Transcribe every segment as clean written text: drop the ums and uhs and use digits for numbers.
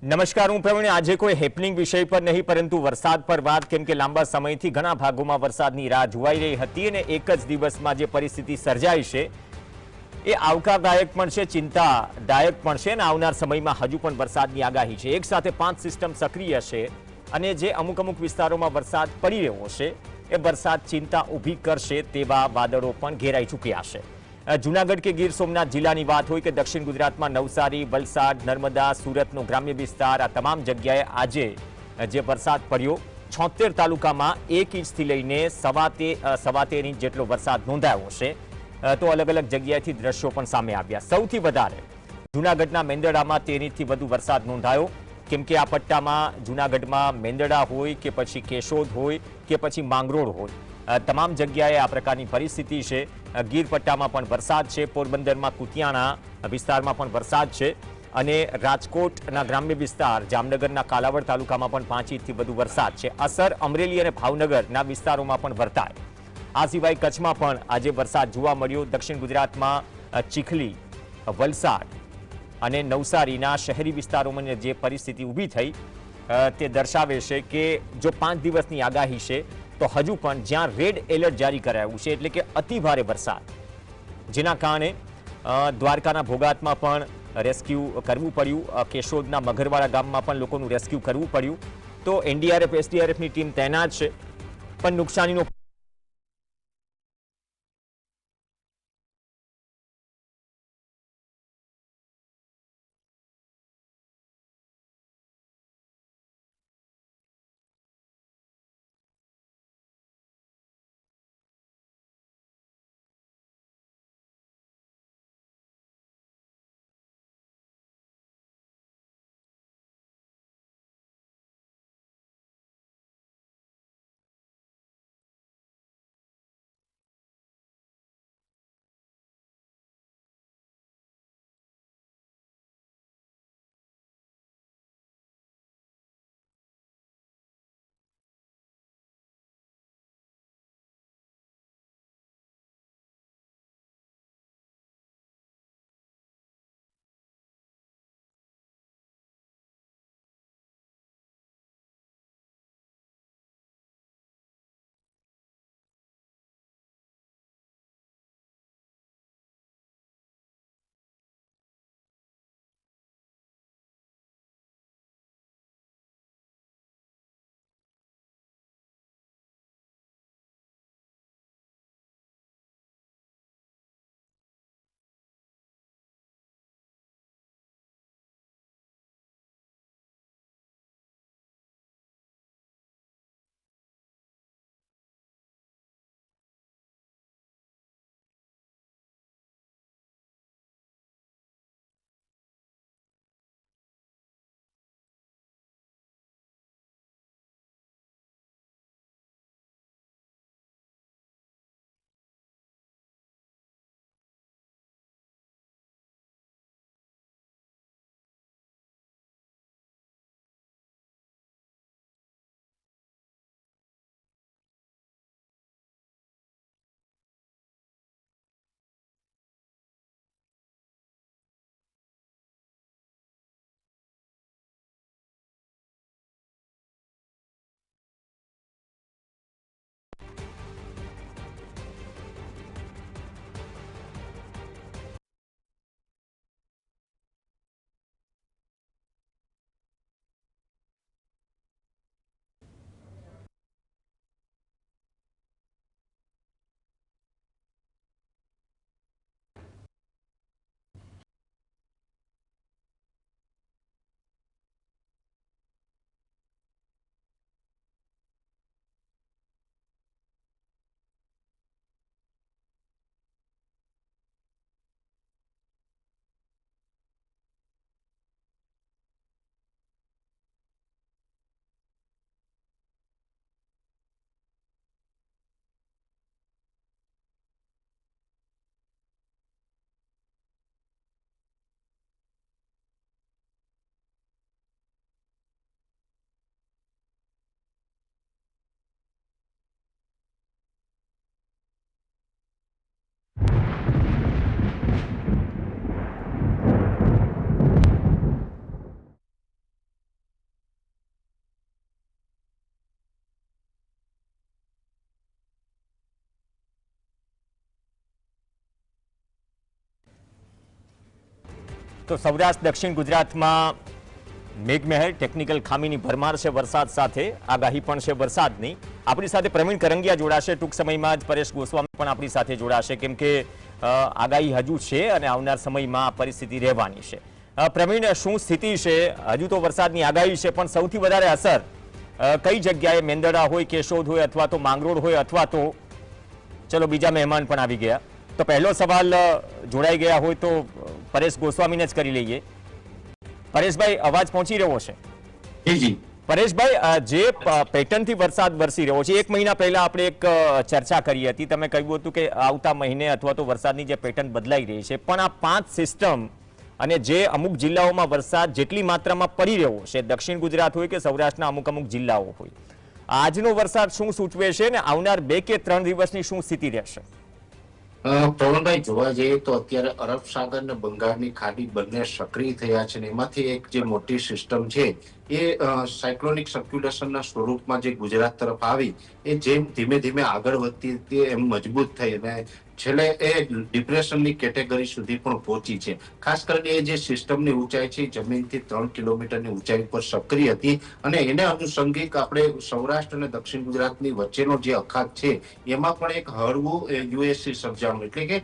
નમસ્કાર, હું પ્રવીણ. આજે કોઈ હેપનિંગ વિષય પર નહીં પરંતુ વરસાદ પર વાત, કેમ કે લાંબા સમયથી ઘણા ભાગોમાં વરસાદની રાહ જોવાઈ રહી હતી અને એક જ દિવસમાં જે પરિસ્થિતિ સર્જાઈ છે એ આવકારદાયક પણ છે, ચિંતાદાયક પણ છે અને આવનાર સમયમાં હજુ પણ વરસાદની આગાહી છે. એક સાથે 5 સિસ્ટમ સક્રિય છે અને જે અમુક વિસ્તારોમાં વરસાદ પડી રહ્યો છે એ વરસાદ ચિંતા ઊભી કરશે તેવા વાદળો પણ ઘેરાઈ ચૂક્યા છે. જૂનાગઢ કે ગીર સોમનાથ જિલ્લાની વાત હોય કે દક્ષિણ ગુજરાતમાં નવસારી, વલસાડ, નર્મદા, સુરતનો ગ્રામ્ય વિસ્તાર, આ તમામ જગ્યાએ આજે જે વરસાદ પડ્યો 76 તાલુકામાં 1 ઇંચથી લઈને સવા તેર ઇંચ જેટલો વરસાદ નોંધાયો છે. તો અલગ અલગ જગ્યાએથી દ્રશ્યો પણ સામે આવ્યા. સૌથી વધારે જૂનાગઢના મેંદરડામાં 13 ઇંચથી વધુ વરસાદ નોંધાયો, કેમ કે આ પટ્ટામાં જૂનાગઢમાં મેંદરડા હોય કે પછી કેશોદ હોય કે પછી માંગરોળ હોય, તમામ જગ્યાએ આ પ્રકારની પરિસ્થિતિ છે. ગીર પટ્ટામાં પણ વરસાદ છે, પોરબંદરમાં કુતિયાણા વિસ્તારમાં પણ વરસાદ છે અને રાજકોટના ગ્રામ્ય વિસ્તાર, જામનગરના કાલાવડ તાલુકામાં પણ 5 ઇંચથી વધુ વરસાદ છે. અસર અમરેલી અને ભાવનગરના વિસ્તારોમાં પણ વર્તાય. આ સિવાય કચ્છમાં પણ આજે વરસાદ જોવા મળ્યો. દક્ષિણ ગુજરાતમાં ચીખલી, વલસાડ અને નવસારીના શહેરી વિસ્તારોમાં જે પરિસ્થિતિ ઊભી થઈ તે દર્શાવે છે કે જો 5 દિવસની આગાહી છે તો હજુ પણ જ્યાં રેડ એલર્ટ જારી કરાયું છે, એટલે કે અતિ ભારે વરસાદ, જેના કારણે દ્વારકાના ભોગાતમાં પણ રેસ્ક્યુ કરવું પડ્યું, કેશોદના મઘરવાડા ગામમાં પણ લોકોનું રેસ્ક્યુ કરવું પડ્યું. તો એનડીઆરએફ, એસડીઆરએફની ટીમ તૈનાત છે, પણ નુકસાનીનો તો સૌરાષ્ટ્ર દક્ષિણ ગુજરાતમાં મેઘમહેર, ટેકનિકલ ખામીની ભરમાર છે વરસાદ સાથે, આગાહી પણ છે વરસાદની. આપણી સાથે પ્રવીણ કરંગિયા જોડાશે ટૂંક સમયમાં જ. પરેશ ગોસ્વામી પણ આપણી સાથે જોડાશે, કેમ કે આગાહી હજુ છે અને આવનાર સમયમાં પરિસ્થિતિ રહેવાની છે. પ્રવીણ, શું સ્થિતિ છે? હજુ તો વરસાદની આગાહી છે, પણ સૌથી વધારે અસર કઈ જગ્યાએ? મેંદરડા હોય, કેશોદ હોય, અથવા તો માંગરોળ હોય, અથવા તો ચલો બીજા મહેમાન પણ આવી ગયા. તો પહેલો સવાલ જોડાઈ ગયા હોય તો પરેશ ગોસ્વામીને જ કરી લઈએ. પરેશભાઈ, અવાજ પહોંચી રહ્યો છે? જી પરેશભાઈ, જે પેટર્નથી વરસાદ વરસી રહ્યો છે, 1 મહિના પહેલા આપણે એક ચર્ચા કરી હતી. તમે કહ્યું હતું કે આવતા મહિને અથવા તો વરસાદની જે પેટર્ન બદલાઈ રહી છે, પણ આ 5 સિસ્ટમ અને જે અમુક જિલ્લાઓમાં વરસાદ જેટલી માત્રામાં પડી રહ્યો છે, દક્ષિણ ગુજરાત હોય કે સૌરાષ્ટ્રના અમુક જિલ્લાઓ હોય, આજનો વરસાદ શું સૂચવે છે અને આવનાર 2 કે 3 દિવસની શું સ્થિતિ રહેશે? પ્રવીણભાઈ, જોવા જઈએ તો અત્યારે અરબ સાગર અને બંગાળની ખાડી બંને સક્રિય થયા છે ને એમાંથી એક જે મોટી સિસ્ટમ છે એ સાયક્લોનિક સર્ક્યુલેશનના સ્વરૂપમાં જે ગુજરાત તરફ આવી, એ જેમ ધીમે ધીમે આગળ વધતી હતી એમ મજબૂત થઈ અને છેલ્લે એ ડિપ્રેશનની કેટેગરી સુધી પણ પહોંચી છે. ખાસ કરીને એ જે સિસ્ટમની ઊંચાઈ છે જમીનથી 3 કિલોમીટરની ઊંચાઈ પર સક્રિય હતી અને એને અનુસંગિક આપણે સૌરાષ્ટ્ર અને દક્ષિણ ગુજરાતની વચ્ચેનો જે અખાત છે એમાં પણ એક હળવું યુએસસી સર્જાણું, એટલે કે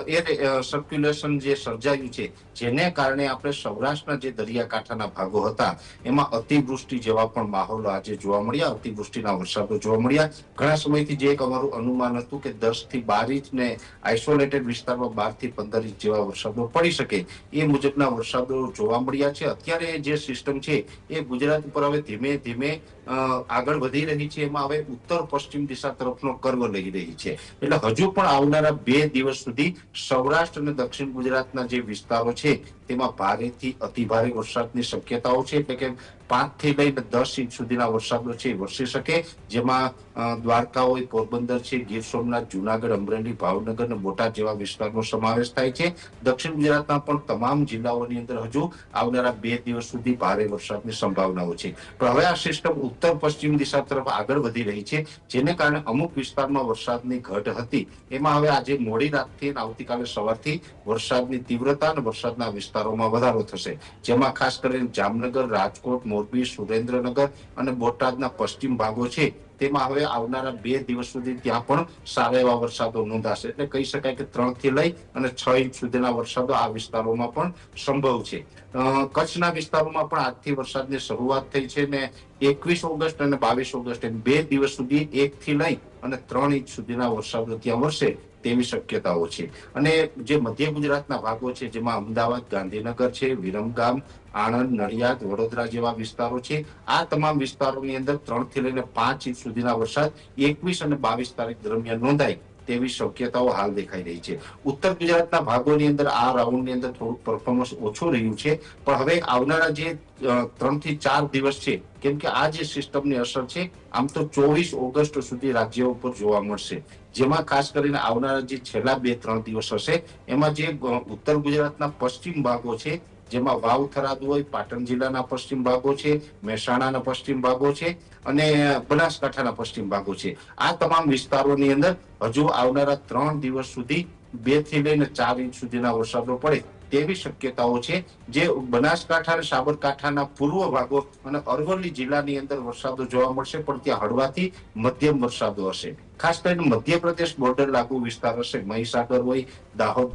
એ સર્ક્યુલેશન જે સર્જાયું છે, જેને કારણે આપણે સૌરાષ્ટ્રના જે દરિયાકાંઠાના ભાગો હતા એમાં અતિવૃષ્ટિ જેવા પણ માહોલ આજે જોવા મળ્યા, અતિવૃષ્ટિના વરસાદો જોવા મળ્યા. ઘણા સમયથી જે એક અમારું અનુમાન હતું કે 10 થી 12 ઇંચ ને આઇસોલેટેડ વિસ્તારમાં 12 થી 15 ઇંચ જેવા વરસાદો પડી શકે, એ મુજબના વરસાદો જોવા મળ્યા છે. અત્યારે જે સિસ્ટમ છે એ ગુજરાત ઉપર હવે ધીમે ધીમે આગળ વધી રહી છે. એમાં હવે ઉત્તર પશ્ચિમ દિશા તરફનો કર્વ લઈ રહી છે. એટલે હજુ પણ આવનારા 2 દિવસ સુધી સૌરાષ્ટ્ર અને દક્ષિણ ગુજરાતના જે વિસ્તારો છે તેમાં ભારેથી અતિભારે વરસાદની શક્યતાઓ છે. એટલે કે 5 થી લઈને 10 ઇંચ સુધીના વરસાદો છે વરસી શકે, જેમાં દ્વારકા હોય, પોરબંદર છે, ગીર સોમનાથ, જુનાગઢ, અમરેલી, ભાવનગર અને બોટાદ જેવા વિસ્તારનો સમાવેશ થાય છે. દક્ષિણ ગુજરાતના પણ તમામ જિલ્લાઓની અંદર હજુ આવનારા 2 દિવસ સુધી ભારે વરસાદની સંભાવનાઓ છે. પણ હવે આ સિસ્ટમ ઉત્તર પશ્ચિમ દિશા તરફ આગળ વધી રહી છે, જેને કારણે અમુક વિસ્તારમાં વરસાદની ઘટ હતી એમાં હવે આજે મોડી રાતથી આવતીકાલે સવારથી વરસાદની તીવ્રતા અને વરસાદના વિસ્તારોમાં વધારો થશે. જેમાં ખાસ કરીને જામનગર, રાજકોટ, મોરબી, સુરેન્દ્રનગર અને બોટાદના પશ્ચિમ ભાગો છે તેમાં હવે આવનારા 2 દિવસ સુધી ત્યાં પણ સારા એવા વરસાદો નોંધાશે. એટલે કહી શકાય કે 3 થી લઈ અને 6 ઇંચ સુધીના વરસાદો આ વિસ્તારોમાં પણ સંભવ છે. કચ્છના વિસ્તારોમાં પણ આજથી વરસાદની શરૂઆત થઈ છે ને 21 ઓગસ્ટ અને 22 ઓગસ્ટ એમ 2 દિવસ સુધી 1 થી લઈ અને 3 ઇંચ સુધીના વરસાદો ત્યાં વરસે તેવી શક્યતાઓ છે. અને જે મધ્ય ગુજરાતના ભાગો છે જેમાં અમદાવાદ, ગાંધીનગર છે, વિરમગામ, આણંદ, નડિયાદ, વડોદરા જેવા વિસ્તારો છે, આ તમામ વિસ્તારોની અંદર 3 થી લઈને 5 ઇંચ સુધીના વરસાદ 21 અને 22 તારીખ દરમિયાન નોંધાય તેવી શક્યતાઓ હાલ દેખાઈ રહી છે. ઉત્તર ગુજરાતના ભાગોની અંદર આ રાઉન્ડની અંદર થોડું પરફોર્મન્સ ઓછું રહ્યું છે, પણ હવે આવનારા જે 3 થી 4 દિવસ છે, કેમ કે આ જે સિસ્ટમની અસર છે આમ તો 24 ઓગસ્ટ સુધી રાજ્ય ઉપર જોવા મળશે, જેમાં ખાસ કરીને આવનારા જે છેલ્લા 2-3 દિવસ હશે એમાં જે ઉત્તર ગુજરાતના પશ્ચિમ ભાગો છે, જેમાં વાવ, થરાદ હોય, પાટણ જિલ્લાના પશ્ચિમ ભાગો છે, મહેસાણાના પશ્ચિમ ભાગો છે અને બનાસકાંઠાના પશ્ચિમ ભાગો છે, આ તમામ વિસ્તારોની અંદર હજુ આવનારા 3 દિવસ સુધી 2 થી લઈને 4 ઇંચ સુધીના વરસાદો પડે તેવી શક્યતાઓ છે. જે બનાસકાંઠા અને સાબરકાંઠાના પૂર્વ ભાગો અને અરવલ્લી જિલ્લાની અંદર વરસાદો જોવા મળશે, પણ ત્યાં હળવાથી મધ્યમ વરસાદો હશે. ખાસ કરીને મધ્યપ્રદેશ બોર્ડર લાગુ વિસ્તાર હશે, મહીસાગર હોય, દાહોદ